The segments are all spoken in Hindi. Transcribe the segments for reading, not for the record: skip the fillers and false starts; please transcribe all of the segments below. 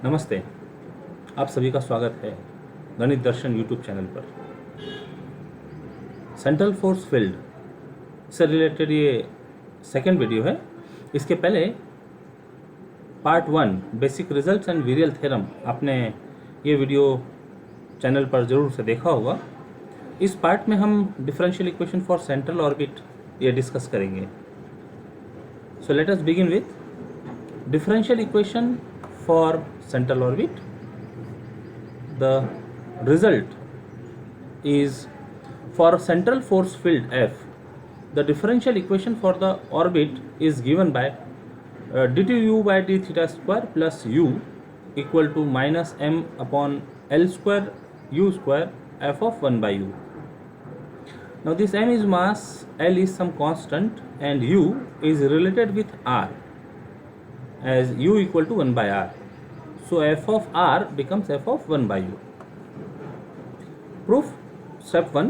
नमस्ते, आप सभी का स्वागत है गणित दर्शन यूट्यूब चैनल पर। सेंट्रल फोर्स फील्ड से रिलेटेड ये सेकेंड वीडियो है। इसके पहले part 1 basic results and virial theorem आपने ये वीडियो चैनल पर ज़रूर से देखा होगा। इस पार्ट में हम differential equation for central orbit ये डिस्कस करेंगे। So let us begin with differential equation for central orbit. The result is for central force field F, the differential equation for the orbit is given by dt u by d theta square plus u equal to minus m upon L square u square f of 1 by u. Now this m is mass, L is some constant and u is related with r as u equal to 1 by r. So f of r becomes f of 1 by u. Proof. Step 1.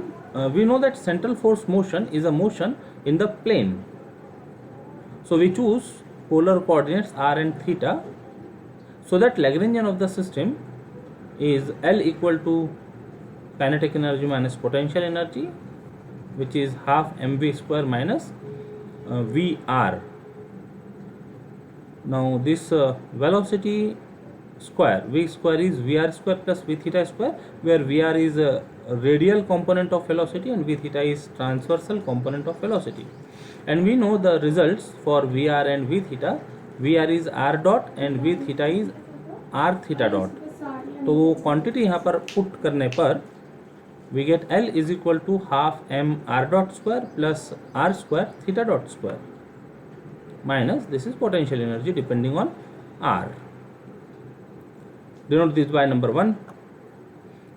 We know that central force motion is a motion in the plane. So we choose polar coordinates r and theta, so that Lagrangian of the system is L equal to kinetic energy minus potential energy, which is half mv square minus vr. Now this velocity square, v square is vr square plus v theta square, where vr is a radial component of velocity and v theta is transversal component of velocity. And we know the results for vr and v theta. vr is r dot and v theta is r theta dot. तो वो क्वांटिटी यहाँ पर पुट करने पर we get L is equal to half m r dot square plus r square theta dot square minus this is potential energy depending on r. Denote this by number 1.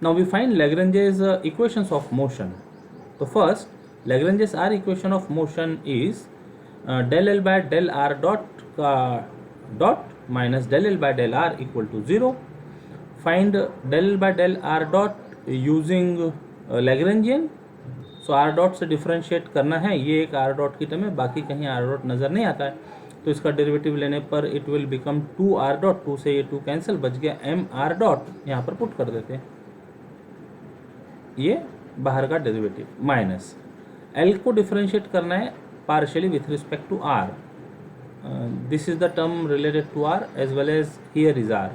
Now we find Lagrange's equations of motion. So first, Lagrange's r equation of motion is del L by del r dot dot minus del L by del r equal to 0. Find del L by del r dot using Lagrangian. So r dot से डिफरेंशिएट करना है, ये एक r dot की टर्म है, बाकी कहीं r dot नज़र नहीं आता है, तो इसका डेरिवेटिव लेने पर it will become 2r dot, 2 से ये 2 कैंसिल, बच गया mr डॉट, यहाँ पर पुट कर देते हैं ये बाहर का डेरिवेटिव माइनस l को डिफरेंशिएट करना है partially with respect to r. This is the term related to r as well as here is r.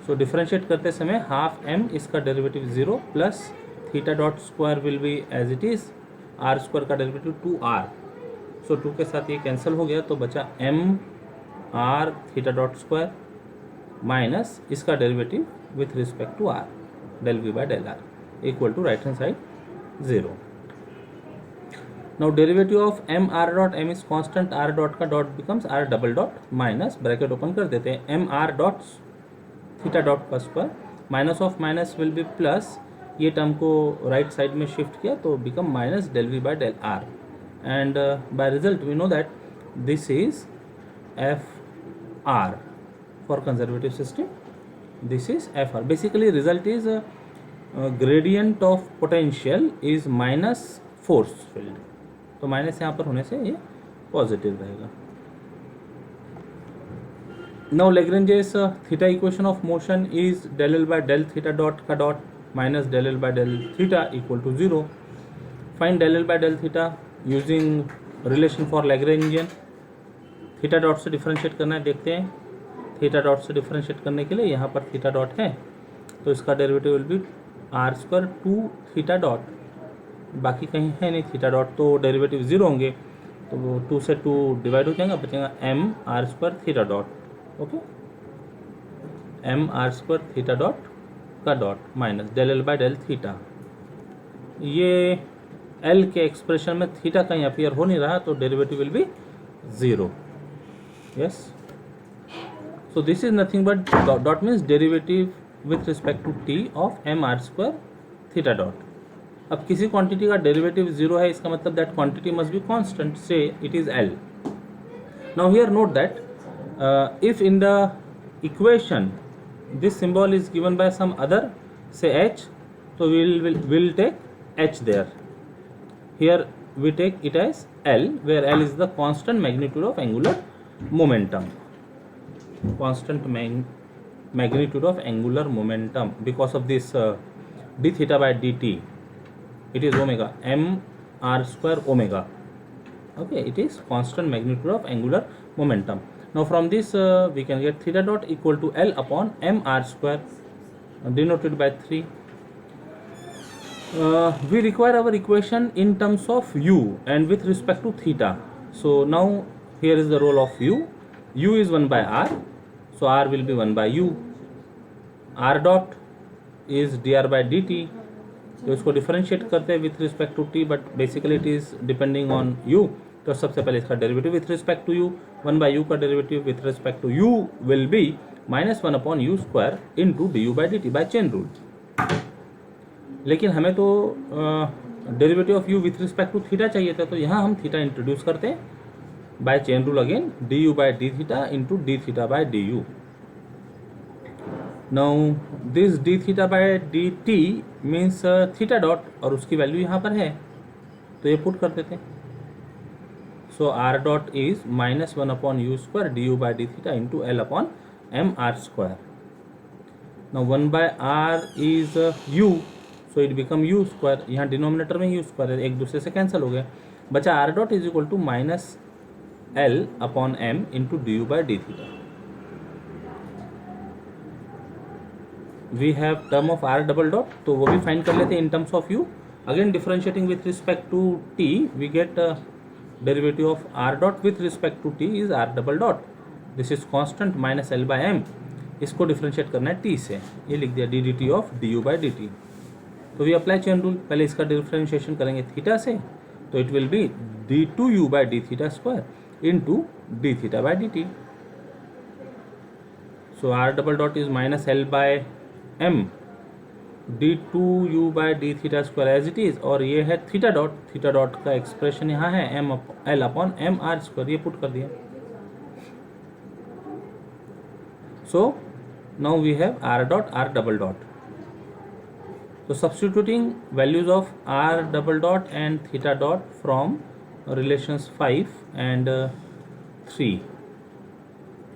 So differentiate करते समय हाफ m, इसका derivative 0 plus theta dot square will be as it is, r square का डेरिवेटिव 2r. सो 2 के साथ ये कैंसिल हो गया, तो बचा m r theta dot square minus इसका derivative with respect to r del v by del r equal to right hand side 0. Now derivative of m r dot, m is constant, r dot का dot becomes r double dot minus bracket open कर देते हैं m r dot theta dot का square minus of minus will be plus, ये टर्म को राइट साइड में शिफ्ट किया तो become minus del v by del r. And by result we know that this is Fr for conservative system. This is Fr. Basically result is gradient of potential is minus force field. तो माइनस यहाँ पर होने से ये पॉजिटिव रहेगा. Now Lagrange's theta equation of motion is del L by del theta dot का dot minus del L by del theta equal to 0. Find del L by del theta using relation for Lagrangian. Theta dot से डिफरेंशिएट करना है, देखते हैं. थीटा डॉट से डिफरेंशिएट करने के लिए यहाँ पर थीटा डॉट है, तो इसका derivative will be r square 2 theta dot, बाकी कहीं है नहीं थीटा डॉट, तो डेरिवेटिव 0 होंगे, तो वो 2 से 2 डिवाइड हो जाएगा, बचेगा m r square theta dot. Okay, m r square theta dot का dot minus del L by del theta. ये L के एक्सप्रेशन में थीटा कहीं अपीयर हो नहीं रहा, तो derivative will be 0. Yes, so this is nothing but dot means derivative with respect to t of m r square theta dot. अब किसी क्वांटिटी का डेरिवेटिव 0 है, इसका मतलब that quantity must be constant, से it is L. Now here note that if in the equation this symbol is given by some other, say h, तो will take h there. Here we take it as L, where L is the constant magnitude of angular momentum. Constant magnitude of angular momentum. Because of this d theta by dt, it is omega m r square omega. Okay, it is constant magnitude of angular momentum. Now from this we can get theta dot equal to L upon m r square, denoted by 3. We require our equation in terms of u and with respect to theta. So now here is the role of u is 1 by r, so r will be 1 by u. r dot is dr by dt, तो इसको डिफरेंशिएट करते हैं with respect to t, but basically it is depending on u. तो सबसे पहले इसका derivative with respect to u, 1 by u का derivative with respect to u will be -1 upon u square into d u by d t by chain rule. लेकिन हमें तो derivative of u with respect to theta चाहिए था, तो यहाँ हम थीटा इंट्रोड्यूस करते हैं by chain rule again, D u by d theta into d theta by D you. Now this D theta by d T means theta dot, और उसकी वैल्यू यहाँ पर है तो ये पुट कर देते हैं. So r dot is -1 upon u square d u by d theta into L upon m r square. Now 1 by r is u, so it become u square. यहाँ डिनोमिनेटर में यू स्क्वायर है, एक दूसरे से कैंसिल हो गया. बचा r dot is equal to -L upon m into d u by d theta. We have term of r double dot, तो वो भी फाइंड कर लेते हैं in terms of u. Again differentiating with respect to t we get derivative of r dot with respect to t is r double dot. This is constant -L by m. इसको डिफरेंशिएट करना है टी से, ये लिख दिया d d t of d u by d t. तो वी अप्लाई चेन रूल. पहले इसका डिफरेंशिएशन करेंगे थीटा से, तो it will be d two u by d theta square into d theta by d t. So r double dot is -L by m d two u by d theta square as it is, और ये है थीटा डॉट. थीटा डॉट का एक्सप्रेशन यहाँ है l upon m r square, ये पुट कर दिया. So now we have r dot r double dot. So substituting values of r double dot and theta dot from relations 5 and 3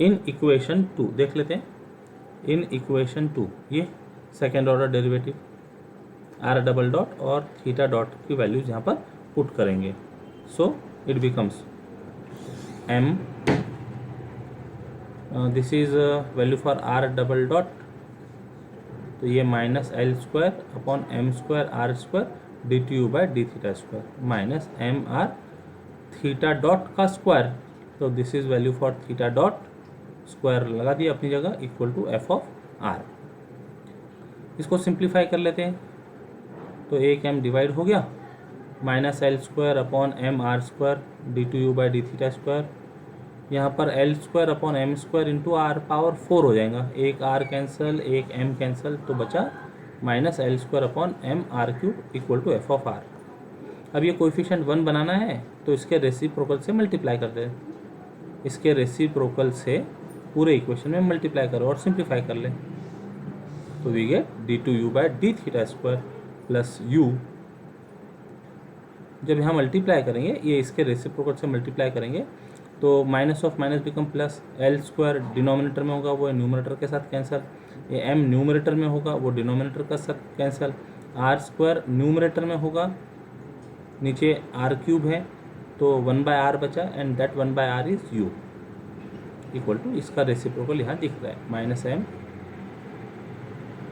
in equation 2. देख लेते हैं. in equation 2 ये second order derivative r double dot और थीटा डॉट की वैल्यूज यहाँ पर पुट करेंगे. So it becomes m, this is value for r double dot, तो ये -L square upon m square r square d t u by d theta square minus m r theta dot का स्क्वायर, तो this is value for theta dot square लगा दिया अपनी जगह equal to f of are. इसको सिंप्लीफाई कर लेते हैं, तो एक m डिवाइड हो गया, -L square upon m r square d two u by d theta square. यहाँ पर L square upon m square into r power 4 हो जाएगा, एक r कैंसिल एक m कैंसिल, तो बचा -L square upon m r cube equal to f of r. अब ये कोएफिशिएंट 1 बनाना है तो इसके रेसिप्रोकल से मल्टीप्लाई कर दे. इसके रेसिप्रोकल से पूरे इक्वेशन में मल्टीप्लाई करो और सिंप्लीफाई कर ले, तो we get d two u by d theta square plus u. जब यहाँ मल्टीप्लाई करेंगे, ये इसके रेसिप्रोकल से मल्टीप्लाई करेंगे, तो minus of minus become plus. L square denominator में होगा, वो न्यूमरेटर के साथ कैंसिल. ये m न्यूमरेटर में होगा, वो डिनोमिनेटर का साथ कैंसिल. r स्क्वायर न्यूमरेटर में होगा, नीचे r क्यूब है, तो 1 बाय आर बचा and that 1 by r is u equal to, इसका रेसिप्रोकल यहाँ दिख रहा है -m.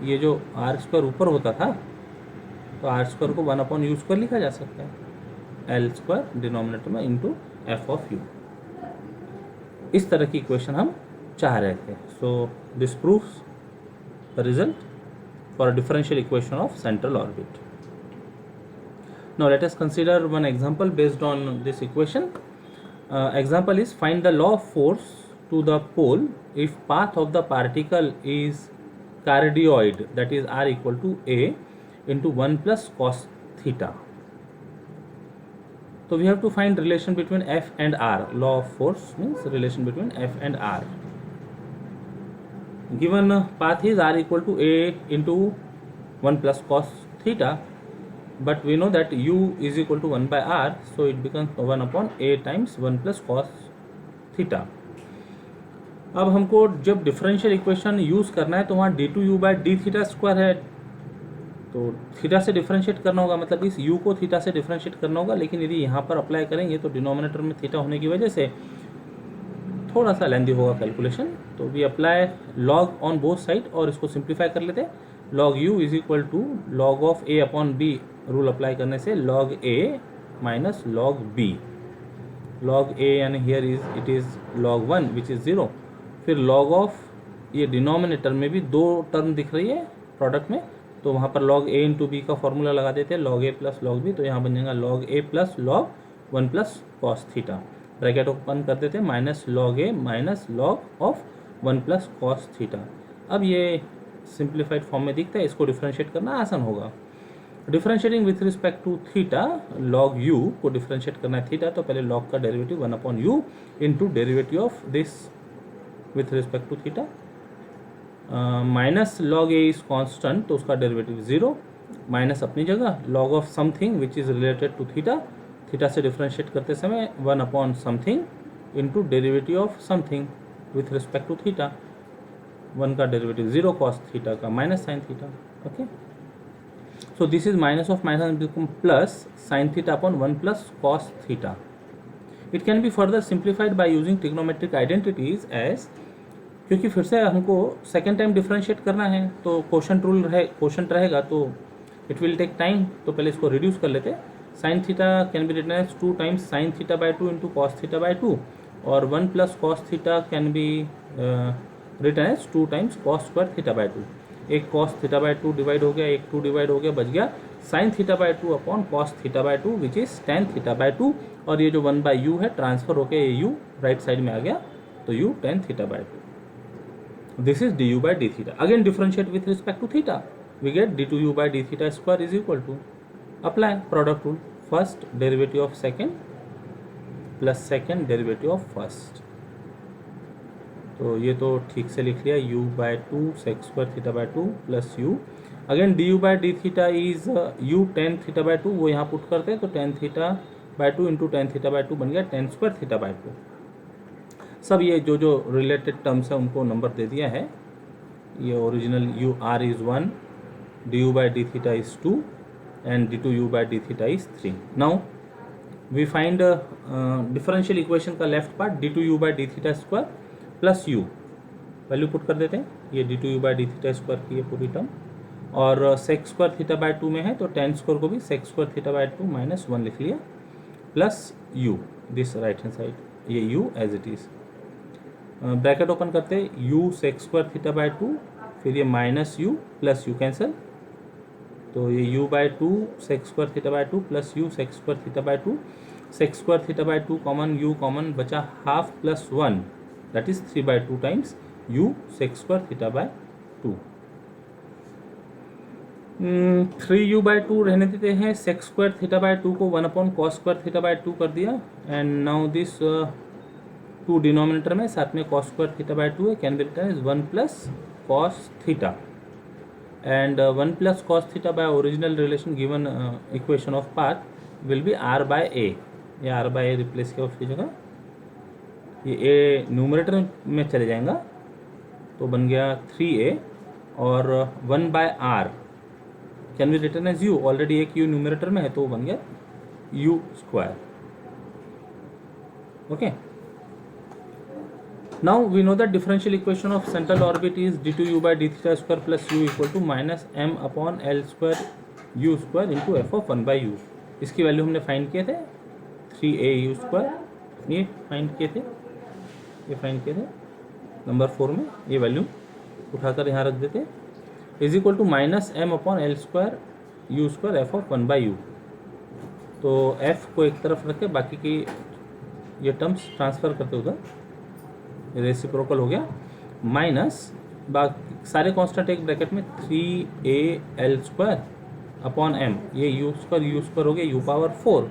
ये जो r स्क्वायर ऊपर होता था, तो r स्क्वायर को 1 अपॉन यू स्क्वायर लिखा जा सकता है, L स्क्वायर डिनोमिनेटर में इंटू एफ ऑफ यू. इस तरह की इक्वेशन हम चाह रहे थे. So this proves the result for a differential equation of central orbit. Now let us consider one example based on this equation. Example is find the law of force to the pole if path of the particle is cardioid, that is r equal to a into 1 plus cos theta. So we have to find relation between F and R. Law of force means relation between F and R. Given path is r equal to a into 1 plus cos theta, but we know that u is equal to 1 by r, so it becomes 1 upon a times 1 plus cos theta. अब हमको जब डिफरेंशियल इक्वेशन यूज़ करना है तो वहाँ d2u/d θ² है, तो थीटा से डिफरेंशिएट करना होगा, मतलब इस u को थीटा से डिफरेंशिएट करना होगा। लेकिन यदि यहाँ पर अप्लाई करेंगे तो डिनोमिनेटर में थीटा होने की वजह से थोड़ा सा लेंदी होगा कैलकुलेशन। तो we apply log on both side और इसको सिंप्लीफाई कर लेते हैं। Log u is equal to log of a upon b, rule apply करने से log a minus log b। Log a यानी here is it is log 1 which is 0। फिर लॉग ऑफ, ये डिनोमिनेटर में भी दो टर्म दिख रही है प्रोडक्ट में, तो वहाँ पर log a इंटू बी का फॉर्मूला लगा देते हैं, log a plus log b, तो यहाँ बन जाएगा log a plus log 1 plus cos theta. Bracket open कर देते हैं, minus log a minus log of 1 plus cos theta. अब ये सिंप्लीफाइड फॉर्म में दिखता है, इसको डिफ्रेंशिएट करना आसान होगा। Differentiating with respect to theta, log u को डिफ्रेंशिएट करना है थीटा, तो पहले log का derivative 1 upon u into derivative of this with respect to theta. Minus log a is constant, तो उसका डेरिवेटिव 0, माइनस अपनी जगह, log of something which is related to theta, theta से डिफ्रेंशिएट करते समय 1 upon something into derivative of something with respect to theta, 1 का डेरिवेटिव 0 कॉस थीटा का minus sine theta. Okay, so this is minus of minus become plus sine theta upon 1 plus cos theta. It can be further simplified by using trigonometric identities as, क्योंकि फिर से हमको सेकेंड टाइम डिफरेंशिएट करना है तो क्वोशंट रूल क्वोशंट रहेगा, तो इट विल टेक टाइम। तो पहले इसको रिड्यूस कर लेते हैं। Sine theta can be written as 2 times sine theta by 2 into cos theta by 2, और 1 plus cos theta can be written as 2 times cos square theta by 2। एक कॉस थीटा बाई 2 डिवाइड हो गया, एक 2 डिवाइड हो गया, बच गया sign theta by 2 upon cos theta by 2 which is tan theta by 2, और ये जो 1 बाई यू है ट्रांसफर होकर ये यू राइट साइड में आ गया, तो you tan theta by 2। This is du by d theta. Again differentiate with respect to theta. We get d2u by d theta square is equal to, apply product rule, first derivative of second plus second derivative of first। तो ये तो ठीक से लिख लिया, u by 2 sec square theta by 2 plus u, again du by d theta is u tan theta by 2, वो यहाँ पुट करते हैं तो tan theta by 2 into tan theta by 2 बन गया tan square theta by 2। सब ये जो जो रिलेटेड टर्म्स है उनको नंबर दे दिया है। ये original u r is 1, d u by d theta is 2 and d two u by d theta is 3। Now we find differential equation का left part, d two u by d theta square plus u, value put कर देते हैं। ये d two u by d theta square की ये पूरी टर्म, और सेक स्क्वायर थीटा बाई 2 में है तो टेन स्क्वायर को भी sec square theta by 2 minus 1 लिख लिया, plus u this right hand side, ये u as it is. Bracket open करते u sec square theta by 2, फिर ये minus u plus u cancel, तो ये u by 2 sec square theta by 2 plus u sec square theta by 2, sec square theta by 2 common, u common बचा half plus 1 that is 3 by 2 times u sec square theta by 2। 3u by 2 रहने देते हैं, सेक स्क्वायर थीटा बाई 2 को 1 upon cos square theta by 2 कर दिया, एंड नाउ दिस 2 डिनोमिनेटर में साथ में कॉस स्क्वायर थीटा बाई 2 है, can be written is 1 plus cos theta, and 1 plus cos theta by original relation given equation of path will be r by a। ये r बाय a रिप्लेस किया उसकी जगह, ये a न्यूमरेटर में चले जाएगा तो बन गया 3a, और 1 by r can be written as u, already एक u न्यूमरेटर में है तो बन गया u square. Okay, now we know that differential equation of central orbit is d2u by d theta square plus u equal to minus m upon l square u square into f of 1 by u। इसकी वैल्यू हमने फाइंड किए थे 3a u square, ये फाइंड किए थे, ये फाइंड किए थे नंबर 4 में, ये वैल्यू उठाकर यहाँ रख देते, is equal to minus m upon l square u square f of 1 by u। तो f को एक तरफ रखे, बाकी की ये टर्म्स ट्रांसफ़र करते उधर, रेसिप्रोकल हो गया, माइनस बाकी सारे कांस्टेंट एक ब्रैकेट में 3a l square upon m, ये u स्क्वायर हो गया u power 4,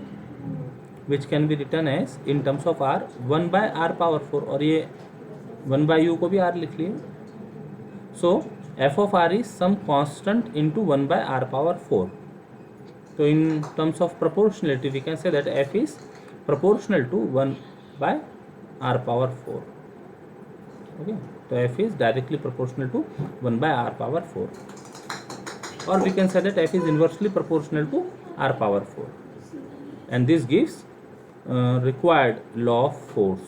which can be written as in terms of r 1 by r power 4, और ये 1 बाय u को भी r लिख लिए। So f of r is some constant into 1 by r power 4। तो in terms of proportionality we can say that f is proportional to 1 by r power 4। Okay, so f is directly proportional to 1 by r power 4, or we can say that f is inversely proportional to r power 4, and this gives required law of force.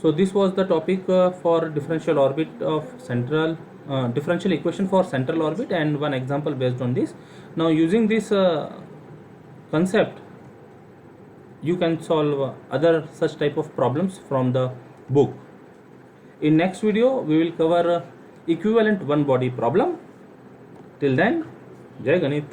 So this was the topic for differential orbit of central differential equation for central orbit, and one example based on this. Now using this concept, you can solve other such type of problems from the book. In next video we will cover equivalent one body problem. Till then, Jai Ganit.